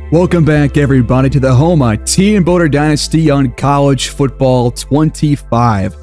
Welcome back, everybody, to the Houma Teambuilder Dynasty on College Football 25.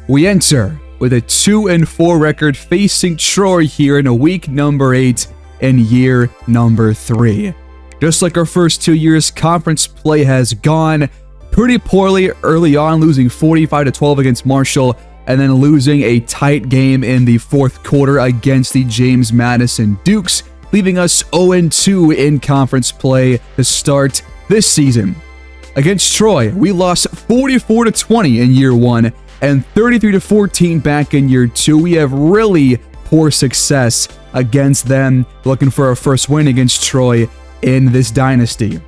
We enter with a 2-4 record facing Troy here in week number 8 and year number 3. Just like our first 2 years, conference play has gone pretty poorly early on, losing 45-12 against Marshall, and then losing a tight game in the fourth quarter against the James Madison Dukes, leaving us 0-2 in conference play to start this season. Against Troy, we lost 44-20 in year 1 and 33-14 back in year 2. We have really poor success against them, looking for our first win against Troy in this dynasty.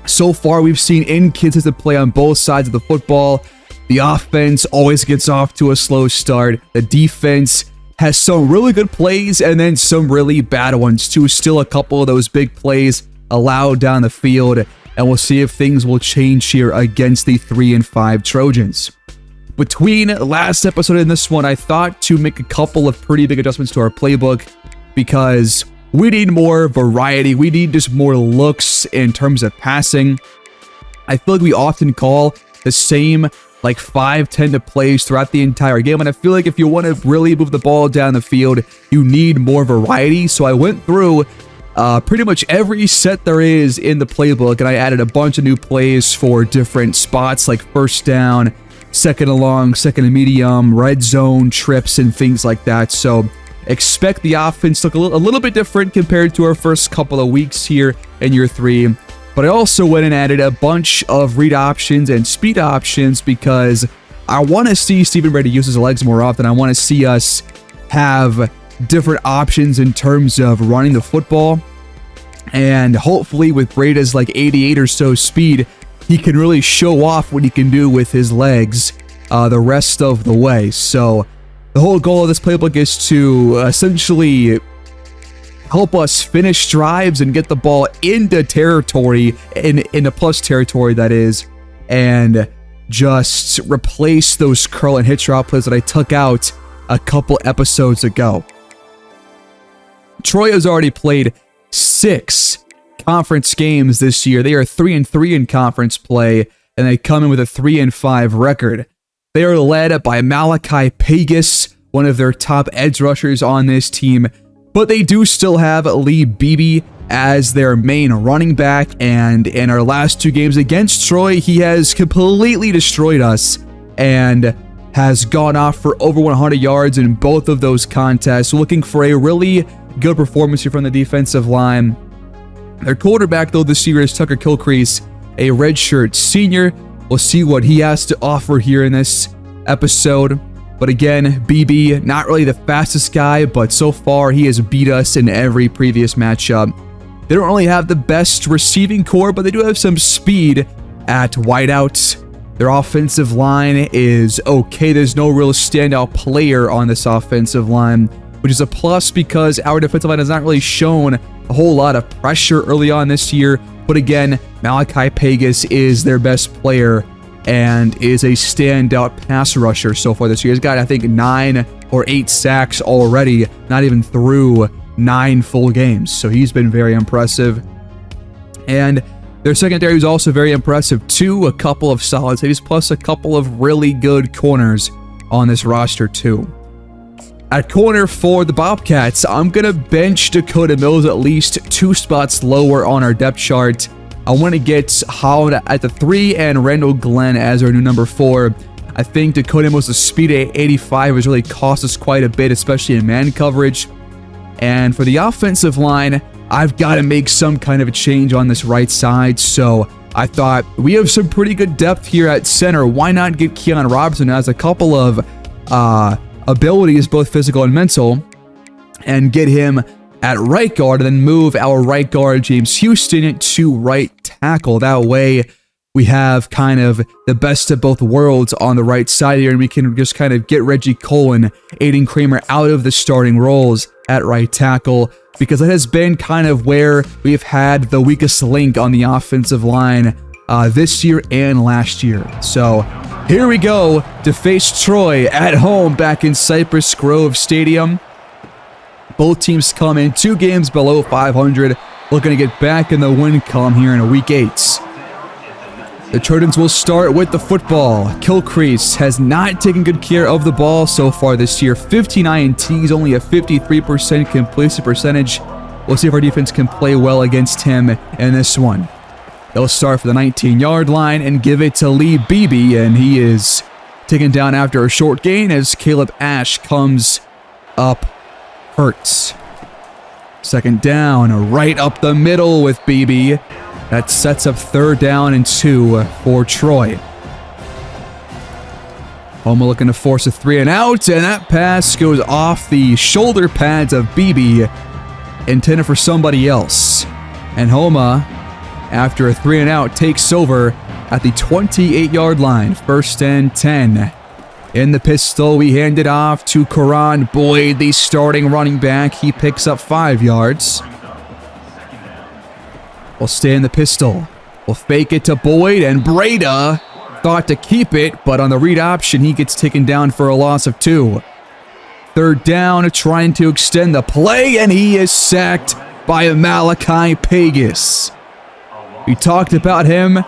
So far, we've seen inconsistent play on both sides of the football. The offense always gets off to a slow start. The defense has some really good plays and then some really bad ones too. Still a couple of those big plays allowed down the field, and we'll see if things will change here against the 3-5 Trojans. Between last episode and this one, I thought to make a couple of pretty big adjustments to our playbook because we need more variety. We need just more looks in terms of passing. I feel like we often call the same 5-10 plays throughout the entire game, and I feel like if you want to really move the ball down the field, you need more variety. So I went through pretty much every set there is in the playbook, and I added a bunch of new plays for different spots like first down, second and long, second and medium, red zone, trips, and things like that. So expect the offense to look a little bit different compared to our first couple of weeks here in year 3. But I also went and added a bunch of read options and speed options because I want to see Stephen Brady use his legs more often. I want to see us have different options in terms of running the football. And hopefully with Brady's 88 or so speed, he can really show off what he can do with his legs the rest of the way. So the whole goal of this playbook is to essentially help us finish drives and get the ball into territory, in a plus territory that is, and just replace those curl and hitch route plays that I took out a couple episodes ago. Troy has already played 6 conference games this year. They are 3-3 in conference play, and they come in with a 3-5 record. They are led by Malachi Pegas, one of their top edge rushers on this team, but they do still have Lee Beebe as their main running back, and in our last 2 games against Troy, he has completely destroyed us and has gone off for over 100 yards in both of those contests. Looking for a really good performance here from the defensive line. Their quarterback, though, this year is Tucker Kilcrease, a redshirt senior. We'll see what he has to offer here in this episode. But again, BB, not really the fastest guy, but so far he has beat us in every previous matchup. They don't really have the best receiving core, but they do have some speed at wideouts. Their offensive line is okay. There's no real standout player on this offensive line, which is a plus because our defensive line has not really shown a whole lot of pressure early on this year. But again, Malachi Pegas is their best player and is a standout pass rusher so far this year. He's got, I think, 9 or 8 sacks already, not even through 9 full games. So he's been very impressive. And their secondary is also very impressive too. A couple of solid safeties, plus a couple of really good corners on this roster too. At corner for the Bobcats, I'm going to bench Dakota Mills at least 2 spots lower on our depth chart. I want to get Holland at the 3 and Randall Glenn as our new number 4. I think Dakota Mills' speed at 85 has really cost us quite a bit, especially in man coverage. And for the offensive line, I've got to make some kind of a change on this right side. So I thought we have some pretty good depth here at center. Why not get Keon Robertson, who has a couple of abilities, both physical and mental, and get him at right guard, and then move our right guard, James Houston, to right tackle. That way, we have kind of the best of both worlds on the right side here, and we can just kind of get Reggie Cole and Aiden Kramer out of the starting roles at right tackle, because that has been kind of where we've had the weakest link on the offensive line this year and last year. So here we go to face Troy at home back in Cypress Grove Stadium. Both teams come in 2 games below 500. looking to get back in the win column here in Week 8. The Trojans will start with the football. Kilcrease has not taken good care of the ball so far this year. 59 INTs, only a 53% completion percentage. We'll see if our defense can play well against him in this one. They'll start for the 19-yard line and give it to Lee Beebe, and he is taken down after a short gain as Caleb Ash comes up hurt. Second down, right up the middle with Beebe. That sets up 3rd down and 2 for Troy. Houma looking to force a 3 and out, and that pass goes off the shoulder pads of Beebe, intended for somebody else. And Houma, after a 3 and out, takes over at the 28-yard line. 1st and 10. In the pistol, we hand it off to Karan Boyd, the starting running back. He picks up 5 yards. We'll stay in the pistol. We'll fake it to Boyd, and Breda thought to keep it, but on the read option, he gets taken down for a loss of 2. 3rd down, trying to extend the play, and he is sacked by Malachi Pegas. We talked about him,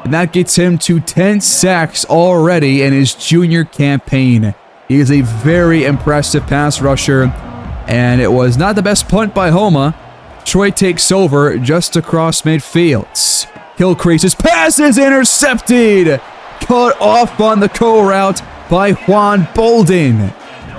and that gets him to 10 sacks already in his junior campaign. He is a very impressive pass rusher, and it was not the best punt by Houma. Troy takes over just across midfield. Kilcrease's pass is intercepted. Cut off on the co-route by Juan Bolden.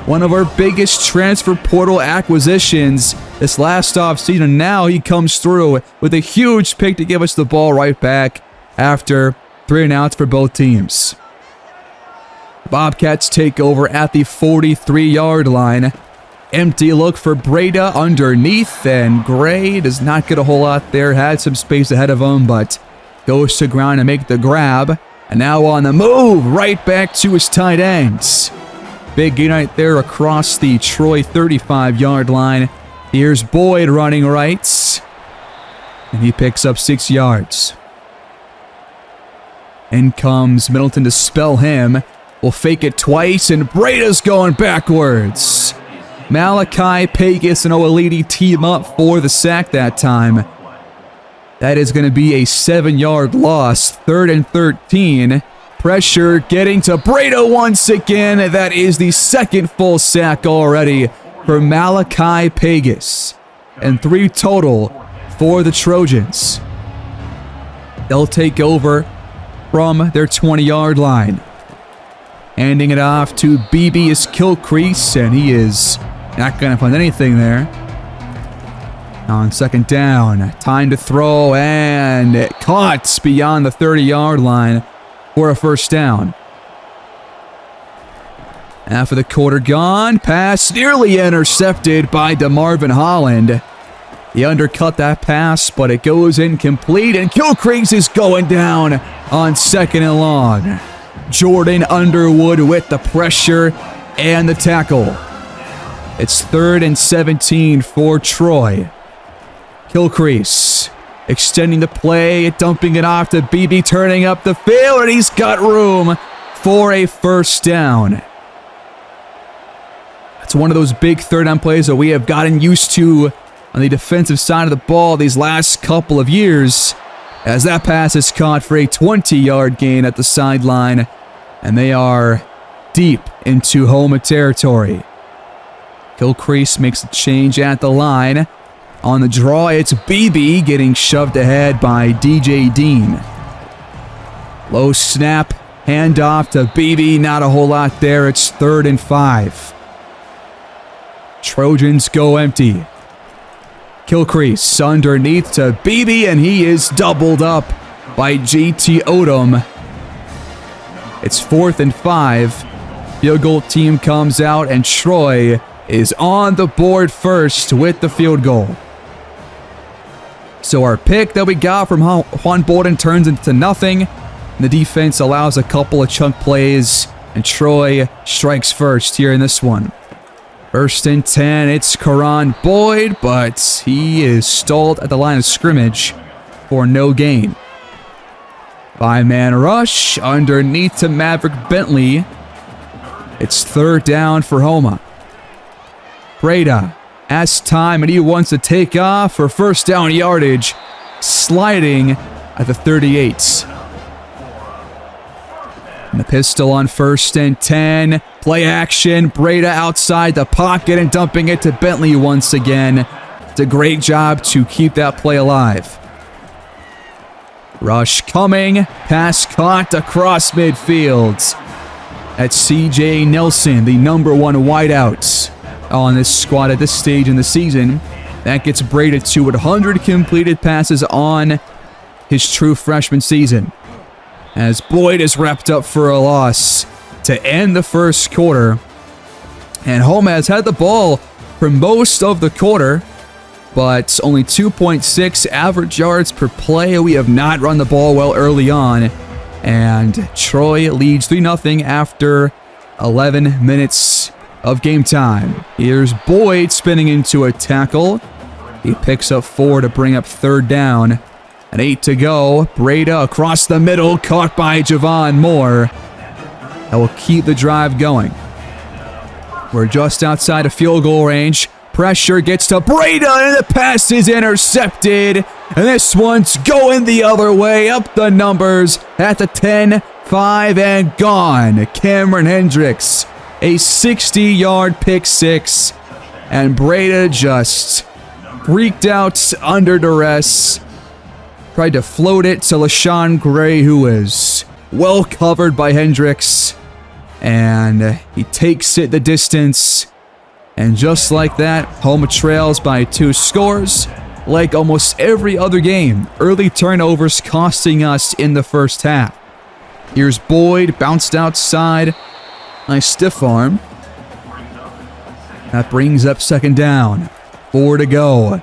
One of our biggest transfer portal acquisitions this last offseason. Now he comes through with a huge pick to give us the ball right back after 3 and outs for both teams. Bobcats take over at the 43-yard line. Empty look for Breda underneath, and Gray does not get a whole lot there. Had some space ahead of him, but goes to ground to make the grab. And now on the move, right back to his tight ends. Big gain right there across the Troy 35-yard line. Here's Boyd running right, and he picks up 6 yards. In comes Middleton to spell him. We'll fake it twice, and Breda's going backwards. Malachi Pegas and Oalidi team up for the sack that time. That is going to be a 7-yard loss. 3rd and 13. Pressure getting to Breda once again. That is the 2nd full sack already for Malachi Pegas. And 3 total for the Trojans. They'll take over from their 20-yard line. Handing it off to Beebe is Kilcrease, and he is not going to find anything there. On 2nd down, time to throw, and it caught beyond the 30-yard line for a 1st down. After the quarter gone, pass nearly intercepted by DeMarvin Holland. He undercut that pass, but it goes incomplete, and Kilcrease is going down on 2nd and long. Jordan Underwood with the pressure and the tackle. It's 3rd and 17 for Troy. Kilcrease extending the play, dumping it off to Beebe, turning up the field, and he's got room for a 1st down. It's one of those big 3rd down plays that we have gotten used to on the defensive side of the ball these last couple of years, as that pass is caught for a 20-yard gain at the sideline, and they are deep into Houma territory. Kilcrease makes a change at the line. On the draw, it's Beebe getting shoved ahead by DJ Dean. Low snap, handoff to Beebe, not a whole lot there. It's 3rd and 5. Trojans go empty. Kilcrease underneath to Beebe, and he is doubled up by JT Odom. It's 4th and 5. Field goal team comes out, and Troy is on the board first with the field goal. So our pick that we got from Juan Bolden turns into nothing. The defense allows a couple of chunk plays, and Troy strikes first here in this one. 1st and 10, it's Karan Boyd, but he is stalled at the line of scrimmage for no gain. 5-man rush underneath to Maverick Bentley. It's 3rd down for Houma. Breda has time, and he wants to take off for first down yardage, sliding at the 38. And the pistol on 1st and 10. Play action. Breda outside the pocket and dumping it to Bentley once again. It's a great job to keep that play alive. Rush coming. Pass caught across midfield. That's C.J. Nelson, the number 1 wideout on this squad at this stage in the season. That gets Breda to 100 completed passes on his true freshman season. As Boyd is wrapped up for a loss to end the first quarter. And Houma has had the ball for most of the quarter, but only 2.6 average yards per play. We have not run the ball well early on. And Troy leads 3-0 after 11 minutes of game time. Here's Boyd spinning into a tackle. He picks up 4 to bring up 3rd down. And 8 to go. Breda across the middle, caught by Javon Moore. That will keep the drive going. We're just outside of field goal range. Pressure gets to Breda, and the pass is intercepted. And this one's going the other way, up the numbers at the 10, 5, and gone. Cameron Hendricks, a 60-yard pick six. And Breda just freaked out under duress. Tried to float it to LaShawn Gray, who is well covered by Hendricks. And he takes it the distance. And just like that, Houma trails by 2 scores. Like almost every other game, early turnovers costing us in the first half. Here's Boyd, bounced outside. Nice stiff arm. That brings up 2nd down. 4 to go.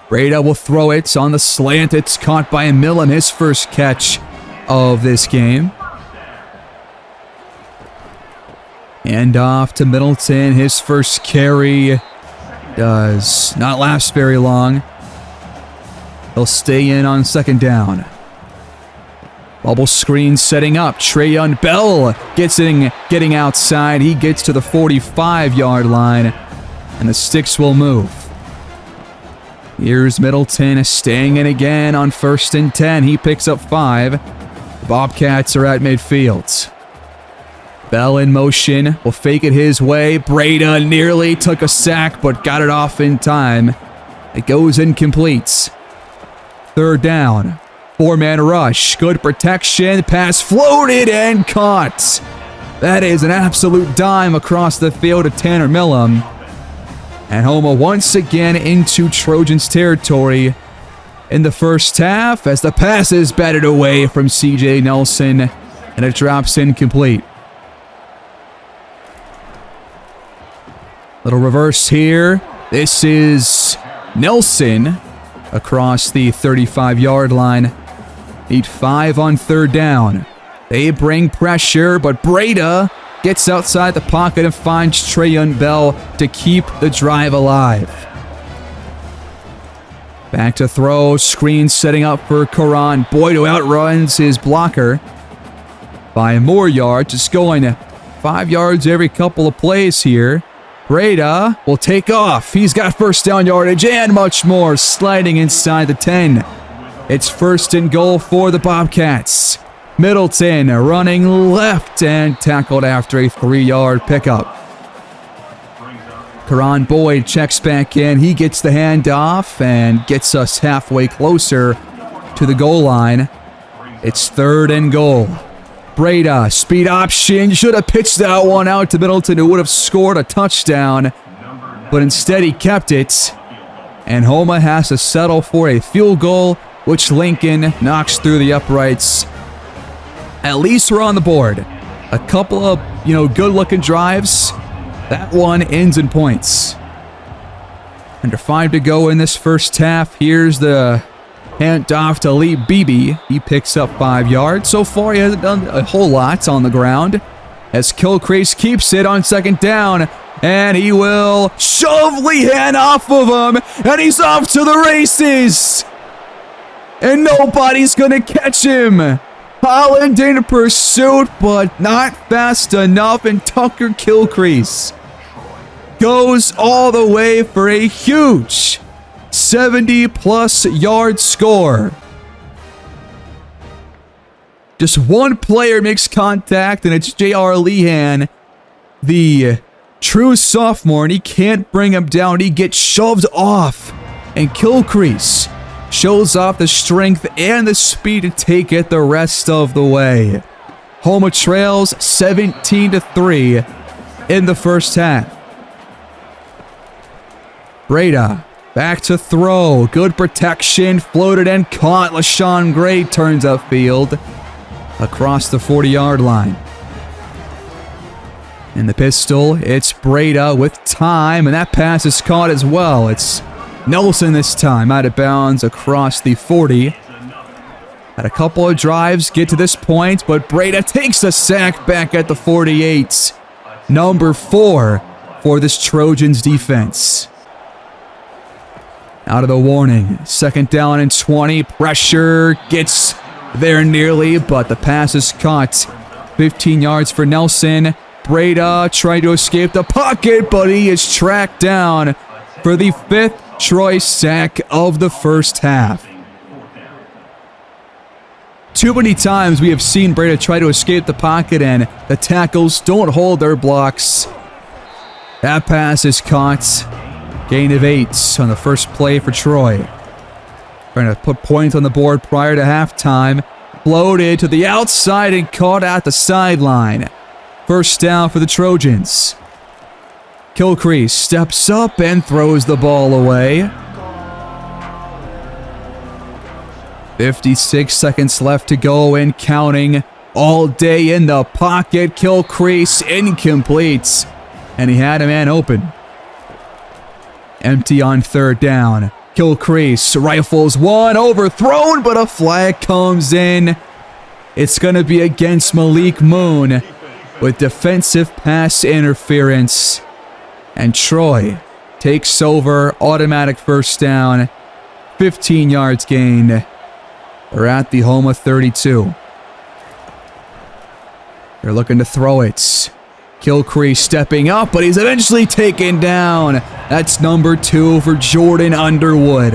Breda will throw it on the slant. It's caught by Millen, his first catch of this game. And off to Middleton, his first carry does not last very long. He'll stay in on 2nd down. Bubble screen setting up. Trayon Bell getting outside. He gets to the 45-yard line, and the sticks will move. Here's Middleton staying in again on 1st and 10. He picks up 5. The Bobcats are at midfield. Bell in motion, will fake it his way. Breda nearly took a sack, but got it off in time. It goes incomplete. 3rd down. 4-man rush. Good protection. Pass floated and caught. That is an absolute dime across the field to Tanner Millam. And Houma once again into Trojans territory in the first half as the pass is batted away from C.J. Nelson and it drops incomplete. Little reverse here. This is Nelson across the 35-yard line. Need 5 on 3rd down. They bring pressure, but Breda gets outside the pocket and finds Trayon Bell to keep the drive alive. Back to throw. Screen setting up for Karan. Boyd, who outruns his blocker by more yards. Just going 5 yards every couple of plays here. Breda will take off. He's got 1st down yardage and much more, sliding inside the 10. It's 1st and goal for the Bobcats. Middleton running left and tackled after a 3-yard pickup. Karan Boyd checks back in. He gets the handoff and gets us halfway closer to the goal line. It's 3rd and goal. Breda, speed option, should have pitched that one out to Middleton, who would have scored a touchdown, but instead he kept it, and Houma has to settle for a field goal, which Lincoln knocks through the uprights. At least we're on the board. A couple of, good-looking drives. That one ends in points. Under 5 to go in this first half. Here's the handoff to Lee Beebe. He picks up 5 yards. So far, he hasn't done a whole lot on the ground. As Kilcrease keeps it on 2nd down. And he will shove Lehan off of him. And he's off to the races. And nobody's going to catch him. Holland in pursuit, but not fast enough. And Tucker Kilcrease goes all the way for a huge 70-plus yard score. Just one player makes contact, and it's J.R. Lehan, the true sophomore, and he can't bring him down. He gets shoved off, and Kilcrease shows off the strength and the speed to take it the rest of the way. Houma trails 17-3 in the first half. Breda back to throw. Good protection. Floated and caught. LaShawn Gray turns upfield across the 40-yard line. In the pistol, it's Breda with time, and that pass is caught as well. It's Nelson this time, out of bounds across the 40. Had a couple of drives get to this point, but Breda takes a sack back at the 48. Number 4 for this Trojans defense. Out of the warning. Second down and 20. Pressure gets there nearly, but the pass is caught. 15 yards for Nelson. Breda trying to escape the pocket, but he is tracked down for the 5th Troy sack of the first half. Too many times we have seen Breda try to escape the pocket and the tackles don't hold their blocks. That pass is caught. Gain of 8 on the first play for Troy. Trying to put points on the board prior to halftime. Floated to the outside and caught at the sideline. First down for the Trojans. Kilcrease steps up and throws the ball away. 56 seconds left to go and counting. All day in the pocket. Kilcrease incomplete. And he had a man open. Empty on third down. Kilcrease rifles one, overthrown, but a flag comes in. It's going to be against Malik Moon with defensive pass interference. And Troy takes over, automatic first down, 15 yards gained. They're at the Houma 32. They're looking to throw it. Kilcrease stepping up, but he's eventually taken down. That's number 2 for Jordan Underwood.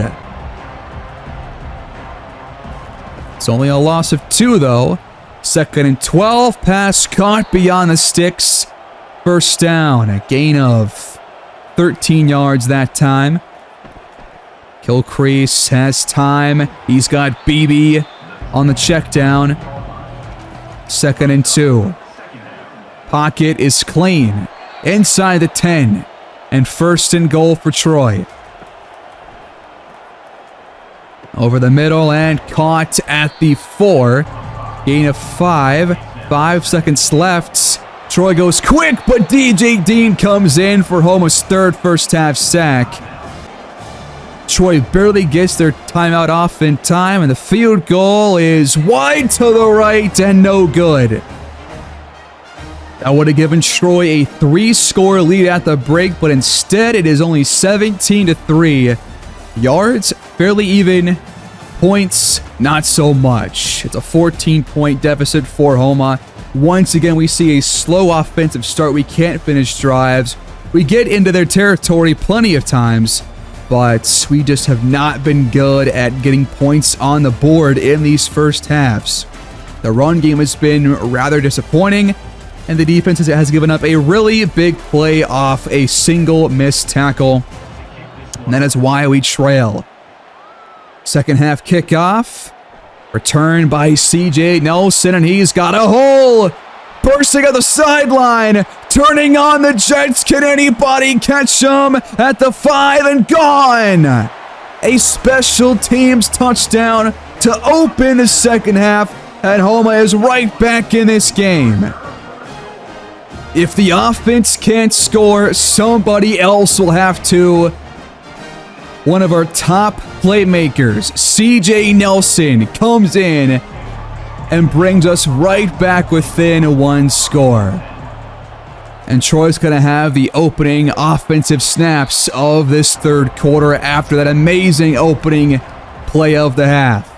It's only a loss of 2, though. Second and 12, pass caught beyond the sticks. First down, a gain of 13 yards that time. Kilcrease has time. He's got BB on the check down. Second and 2. Pocket is clean. Inside the 10. And first and goal for Troy. Over the middle and caught at the 4. Gain of 5. 5 seconds left. Troy goes quick, but DJ Dean comes in for Houma's third first half sack. Troy barely gets their timeout off in time, and the field goal is wide to the right and no good. That would have given Troy a 3-score lead at the break, but instead it is only 17-3. Yards, fairly even. Points, not so much. It's a 14-point deficit for Houma. Once again, we see a slow offensive start. We can't finish drives. We get into their territory plenty of times, but we just have not been good at getting points on the board in these first halves. The run game has been rather disappointing, and the defense has given up a really big play off a single missed tackle. And that is why we trail. Second half kickoff. Return by CJ Nelson, and he's got a hole. Bursting at the sideline. Turning on the Jets. Can anybody catch him at the 5 and gone? A special teams touchdown to open the second half, and Houma is right back in this game. If the offense can't score, somebody else will have to. One of our top playmakers, CJ Nelson, comes in and brings us right back within 1 score. And Troy's going to have the opening offensive snaps of this third quarter after that amazing opening play of the half.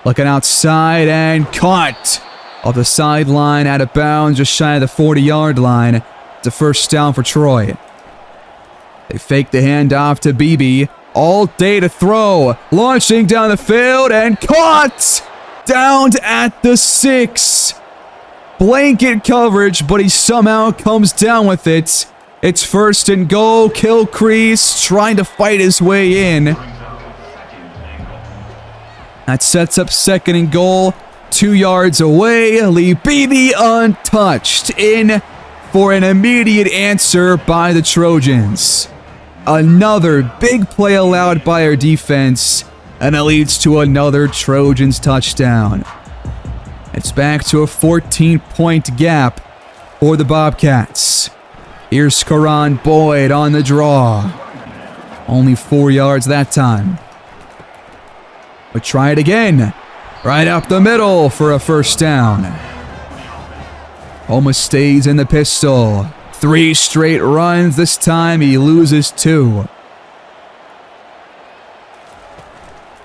Looking outside and caught off the sideline, out of bounds, just shy of the 40-yard line. It's a first down for Troy. They fake the handoff to BB. All day to throw. Launching down the field and caught! Down at the 6. Blanket coverage, but he somehow comes down with it. It's 1st and goal. Gilchrist trying to fight his way in. That sets up 2nd and goal. 2 yards away. Lee Beebe untouched. In for an immediate answer by the Trojans. Another big play allowed by our defense, and it leads to another Trojans touchdown. It's back to a 14-point gap for the Bobcats. Here's Karan Boyd on the draw. Only 4 yards that time. But try it again. Right up the middle for a 1st down. Houma stays in the pistol. 3 straight runs. This time he loses 2.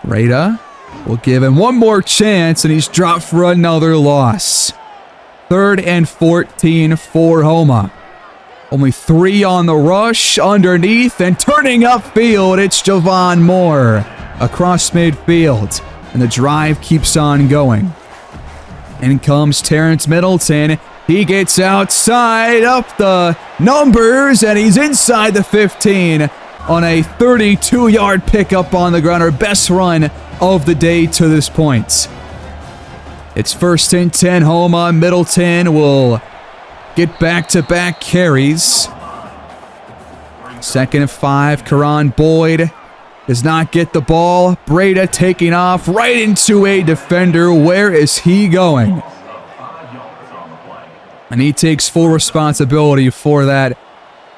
Rada will give him one more chance, and he's dropped for another loss. 3rd and 14 for Houma. Only 3 on the rush, underneath, and turning upfield, it's Javon Moore across midfield, and the drive keeps on going. In comes Terrence Middleton. He gets outside, up the numbers, and he's inside the 15 on a 32-yard pickup on the ground, our best run of the day to this point. It's 1st and 10, Houma. Middleton will get back-to-back carries. 2nd and 5, Karan Boyd does not get the ball. Breda taking off right into a defender. Where is he going? And he takes full responsibility for that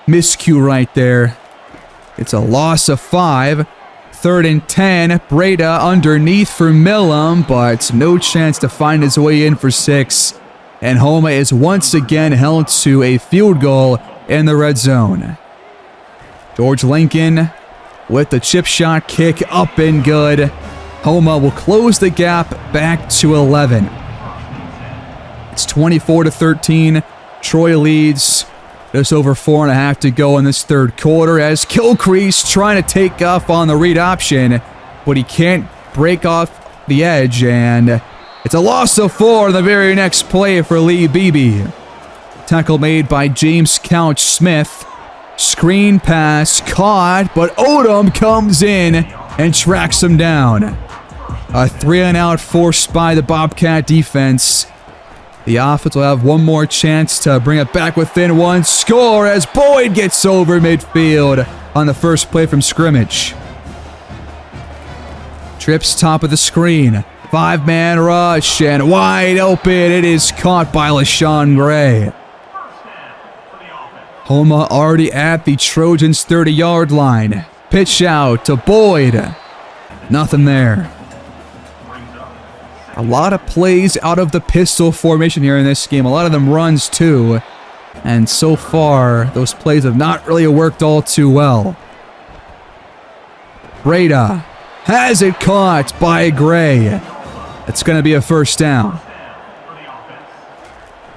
miscue right there. It's a loss of 5. 3rd and 10. Breda underneath for Millam, but no chance to find his way in for 6. And Houma is once again held to a field goal in the red zone. George Lincoln with the chip shot kick up and good. Houma will close the gap back to 11. It's 24-13. Troy leads. Just over 4.5 to go in this 3rd quarter as Gilchrist trying to take off on the read option, but he can't break off the edge, and it's a loss of 4 in the very next play for Lee Beebe. Tackle made by James Couch Smith. Screen pass caught, but Odom comes in and tracks him down. A 3-and-out forced by the Bobcat defense. The offense will have one more chance to bring it back within 1 score as Boyd gets over midfield on the first play from scrimmage. Trips top of the screen. 5-man rush and wide open. It is caught by LaShawn Gray. Houma already at the Trojans' 30-yard line. Pitch out to Boyd. Nothing there. A lot of plays out of the pistol formation here in this game. A lot of them runs too. And so far, those plays have not really worked all too well. Breda has it caught by Gray. It's going to be a 1st down.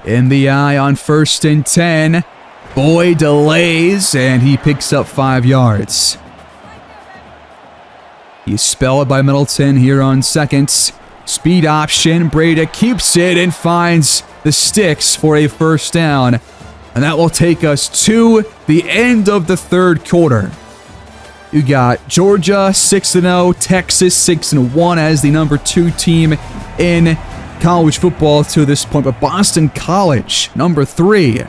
In the eye on 1st and 10. Boyd delays, and he picks up 5 yards. He's spelled by Middleton here on 2nd. Speed option. Breda keeps it and finds the sticks for a 1st down. And that will take us to the end of the 3rd quarter. You got Georgia 6-0, Texas 6-1 as the number 2 team in college football to this point. But Boston College, number 3.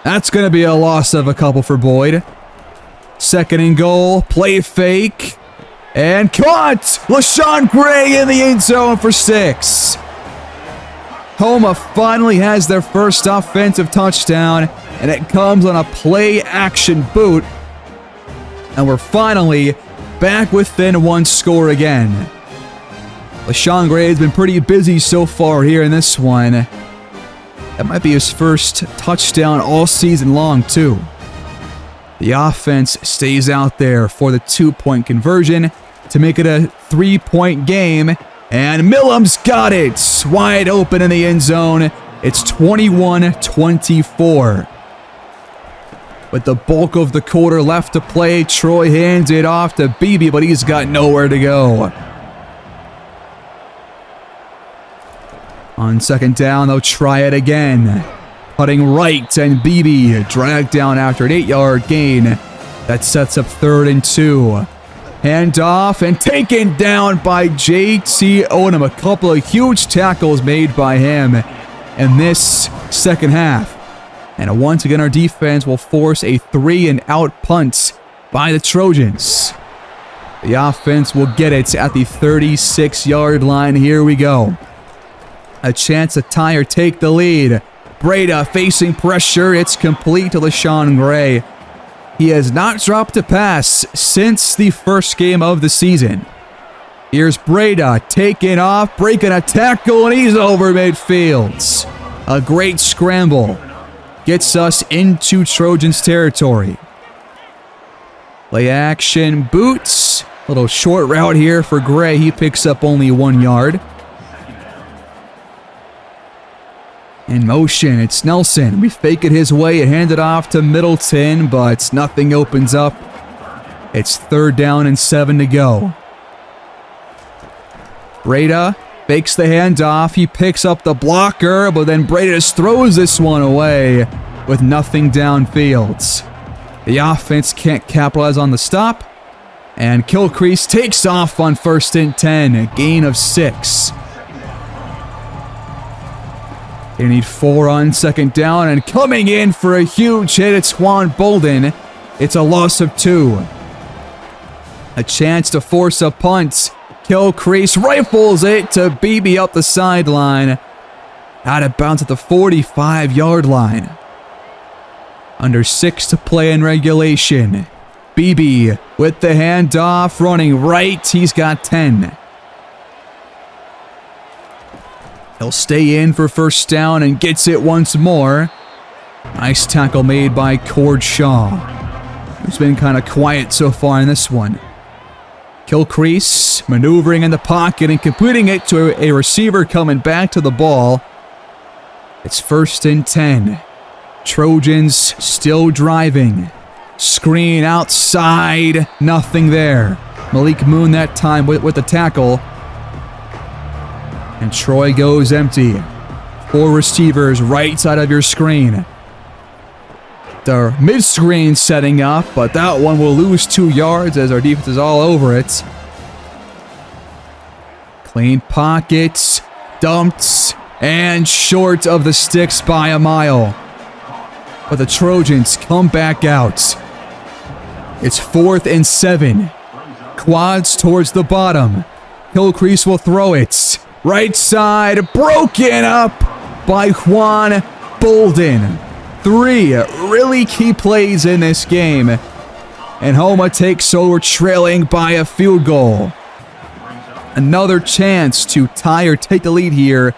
That's going to be a loss of a couple for Boyd. 2nd and goal, play fake. And caught! LaShawn Gray in the end zone for 6. Houma finally has their first offensive touchdown, and it comes on a play-action boot. And we're finally back within 1 score again. LaShawn Gray has been pretty busy so far here in this one. That might be his first touchdown all season long, too. The offense stays out there for the 2-point conversion to make it a 3-point game. And Millam's got it. Wide open in the end zone. It's 21-24. With the bulk of the quarter left to play, Troy hands it off to Beebe, but he's got nowhere to go. On second down, they'll try it again. Cutting right, and Beebe dragged down after an 8-yard gain. That sets up 3rd and 2. Handoff and taken down by JT Odom. A couple of huge tackles made by him in this second half. And once again, our defense will force a 3-and-out punt by the Trojans. The offense will get it at the 36-yard line. Here we go. A chance to tie or take the lead. Breda facing pressure. It's complete to LaShawn Gray. He has not dropped a pass since the first game of the season. Here's Breda taking off, breaking a tackle, and he's over midfield. A great scramble. Gets us into Trojans territory. Play action, boots. Little short route here for Gray. He picks up only 1 yard. In motion, it's Nelson. We fake it his way and hand it off to Middleton, but nothing opens up. It's 3rd down and 7 to go. Breda fakes the handoff. He picks up the blocker, but then Breda just throws this one away with nothing downfield. The offense can't capitalize on the stop, and Gilcrease takes off on 1st and 10, a gain of 6. They need 4 on 2nd down, and coming in for a huge hit, it's Juan Bolden. It's a loss of 2. A chance to force a punt. Gilcrease rifles it to Beebe up the sideline. Out of bounds at the 45-yard line. Under 6 to play in regulation. Beebe with the handoff, running right. He's got 10. He'll stay in for 1st down and gets it once more. Nice tackle made by Cord Shaw, who's been kind of quiet so far in this one. Gilcrease maneuvering in the pocket and completing it to a receiver coming back to the ball. It's 1st and 10. Trojans still driving. Screen outside. Nothing there. Malik Moon that time with the tackle. And Troy goes empty. 4 receivers right side of your screen. The mid-screen setting up, but that one will lose 2 yards as our defense is all over it. Clean pockets, dumped, and short of the sticks by a mile. But the Trojans come back out. It's 4th and 7. Quads towards the bottom. Gilcrease will throw it. Right side, broken up by Juan Bolden. 3 really key plays in this game. And Houma takes over, trailing by a field goal. Another chance to tie or take the lead here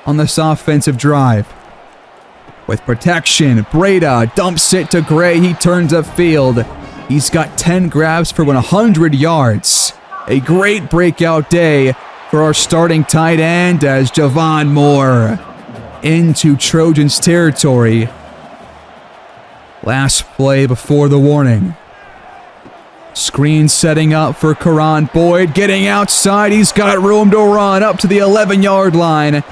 on this offensive drive. With protection, Breda dumps it to Gray. He turns upfield. He's got 10 grabs for 100 yards. A great breakout day for our starting tight end as Javon Moore into Trojans territory. Last play before the warning. Screen setting up for Karan Boyd. Getting outside. He's got room to run up to the 11-yard line.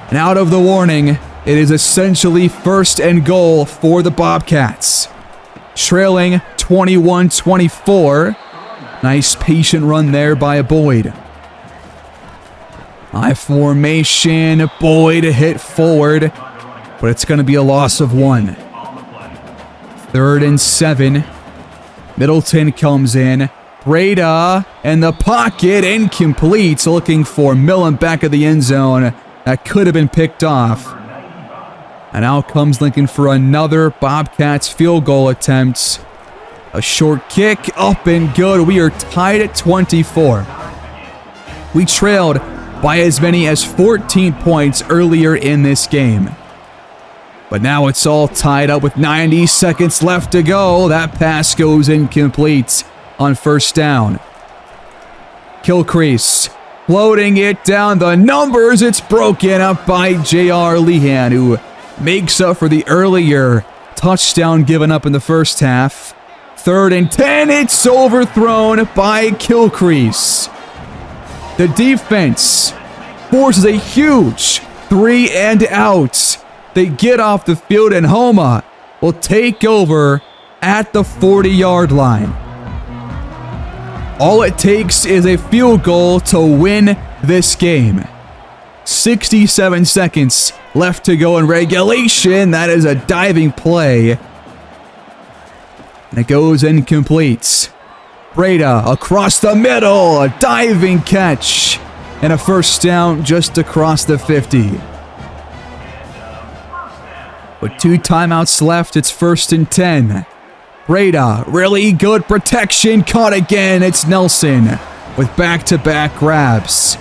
And out of the warning, it is essentially 1st and goal for the Bobcats. Trailing 21-24. Nice patient run there by Boyd. I formation. Boyd hit forward, but it's going to be a loss of 1. 3rd and 7. Middleton comes in. Breda in the pocket, incomplete. Looking for Millen back of the end zone. That could have been picked off. And out comes Lincoln for another Bobcats field goal attempt. A short kick, up and good. We are tied at 24. We trailed by as many as 14 points earlier in this game. But now it's all tied up with 90 seconds left to go. That pass goes incomplete on 1st down. Gilcrease floating it down the numbers. It's broken up by J.R. Lehan, who makes up for the earlier touchdown given up in the first half. 3rd and 10, it's overthrown by Kilcrease. The defense forces a huge 3 and out. They get off the field and Houma will take over at the 40-yard line. All it takes is a field goal to win this game. 67 seconds left to go in regulation. That is a diving play. And it goes incomplete. Breda across the middle. A diving catch. And a first down just across the 50. With 2 timeouts left, it's 1st and 10. Breda, really good protection. Caught again. It's Nelson with back-to-back grabs.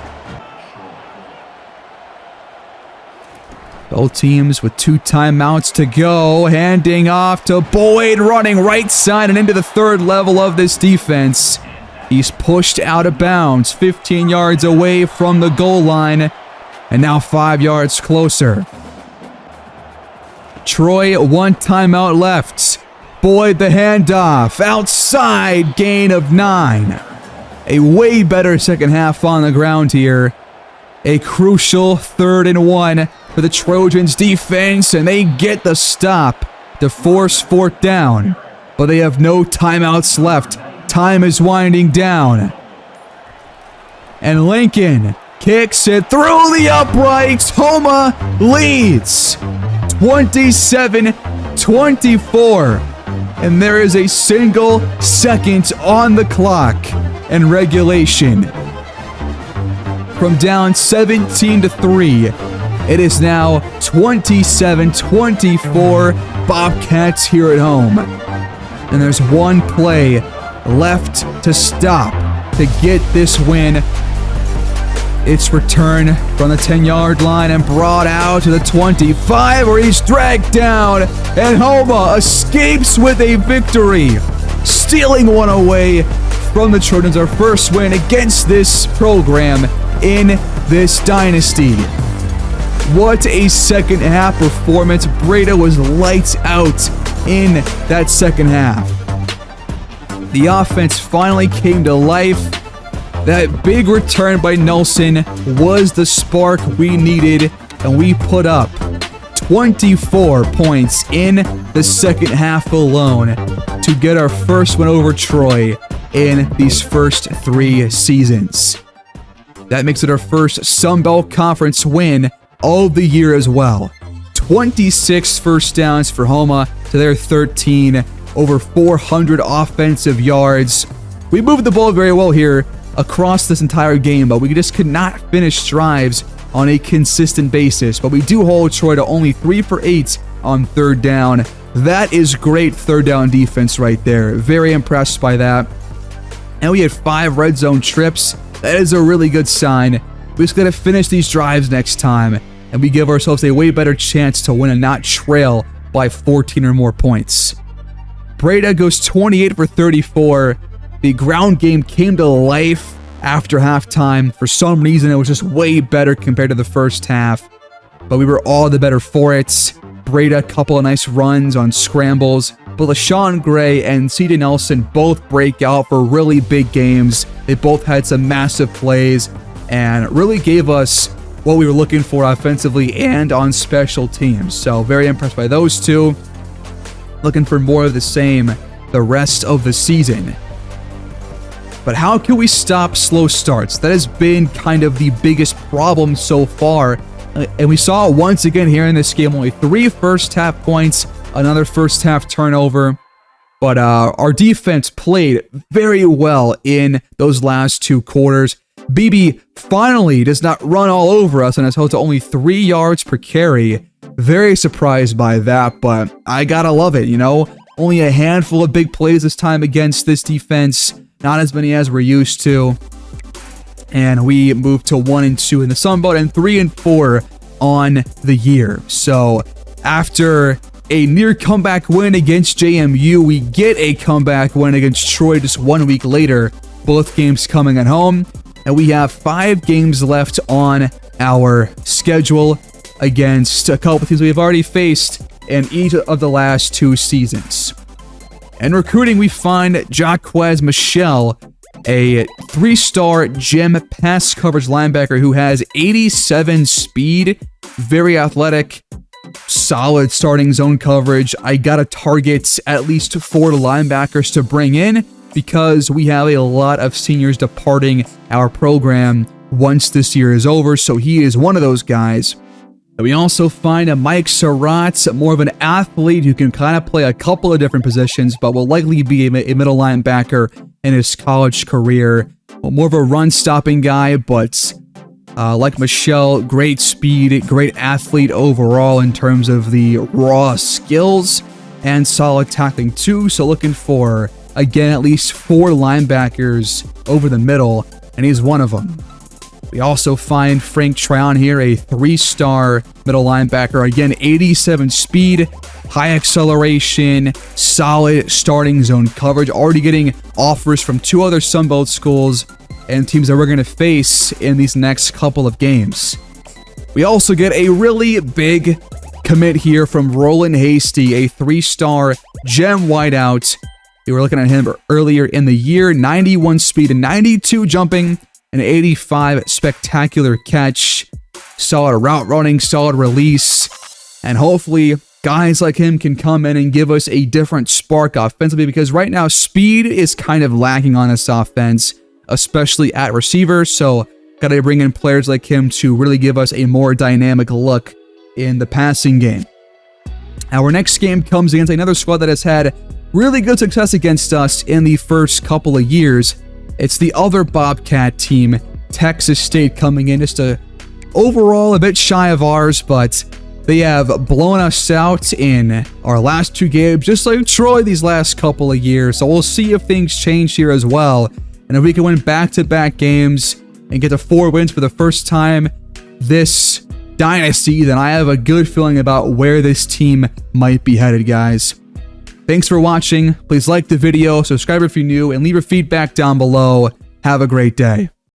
Both teams with 2 timeouts to go. Handing off to Boyd, running right side and into the 3rd level of this defense. He's pushed out of bounds, 15 yards away from the goal line, and now 5 yards closer. Troy, 1 timeout left. Boyd the handoff, outside, gain of 9. A way better second half on the ground here. A crucial 3rd and 1 for the Trojans defense, and they get the stop to force 4th down. But they have no timeouts left. Time is winding down. And Lincoln kicks it through the uprights. Houma leads 27-24. And there is a single second on the clock in regulation. From down 17-3, it is now 27-24 Bobcats here at home. And there's 1 play left to stop to get this win. It's returned from the 10-yard line and brought out to the 25 where he's dragged down, and Houma escapes with a victory, stealing one away from the Trojans, our first win against this program in this dynasty. What a second half performance. Breda was lights out in that second half. The offense finally came to life. That big return by Nelson was the spark we needed, and we put up 24 points in the second half alone to get our first win over Troy in these first 3 seasons. That makes it our first Sun Belt Conference win of the year as well. 26 first downs for Houma to their 13, over 400 offensive yards. We moved the ball very well here across this entire game, but we just could not finish drives on a consistent basis. But we do hold Troy to only 3 for 8 on 3rd down. That is great 3rd down defense right there. Very impressed by that. And we had 5 red zone trips. That is a really good sign. We just got to finish these drives next time, and we give ourselves a way better chance to win and not trail by 14 or more points. Breda goes 28 for 34. The ground game came to life after halftime. For some reason, it was just way better compared to the first half, but we were all the better for it. Breda, a couple of nice runs on scrambles, but LaShawn Gray and C.J. Nelson both break out for really big games. They both had some massive plays and really gave us what we were looking for offensively and on special teams. So very impressed by those two. Looking for more of the same the rest of the season. But how can we stop slow starts? That has been kind of the biggest problem so far. And we saw it once again here in this game. Only 3 first half points, another first half turnover. But our defense played very well in those last 2 quarters. BB finally does not run all over us and is held to only 3 yards per carry. Very surprised by that, but I gotta love it, you know? Only a handful of big plays this time against this defense. Not as many as we're used to. And we moved to 1-2 in the Sun Belt and 3-4 on the year. So after a near comeback win against JMU, we get a comeback win against Troy just 1 week later. Both games coming at home. And we have 5 games left on our schedule against a couple teams we have already faced in each of the last 2 seasons. In recruiting, we find Jaquez Michel, a 3-star gem pass coverage linebacker who has 87 speed, very athletic, solid starting zone coverage. I gotta target at least 4 linebackers to bring in because we have a lot of seniors departing our program once this year is over, so he is one of those guys. We also find a Mike Surratt, more of an athlete who can kind of play a couple of different positions, but will likely be a middle linebacker in his college career. More of a run-stopping guy, but like Michelle, great speed, great athlete overall in terms of the raw skills and solid tackling too. So looking for, again, at least 4 linebackers over the middle, and he's one of them. We also find Frank Tryon here, a 3-star middle linebacker. Again, 87 speed, high acceleration, solid starting zone coverage. Already getting offers from 2 other Sunbelt schools and teams that we're going to face in these next couple of games. We also get a really big commit here from Roland Hasty, a 3-star gem wideout. We were looking at him earlier in the year. 91 speed and 92 jumping. An 85 spectacular catch, solid route running, solid release, and hopefully guys like him can come in and give us a different spark offensively, because right now speed is kind of lacking on this offense, especially at receiver, so gotta bring in players like him to really give us a more dynamic look in the passing game. Our next game comes against another squad that has had really good success against us in the first couple of years. It's the other Bobcat team, Texas State, coming in just overall a bit shy of ours, but they have blown us out in our last 2 games, just like Troy these last couple of years. So we'll see if things change here as well. And if we can win back-to-back games and get to 4 wins for the first time this dynasty, then I have a good feeling about where this team might be headed, guys. Thanks for watching. Please like the video, subscribe if you're new, and leave your feedback down below. Have a great day.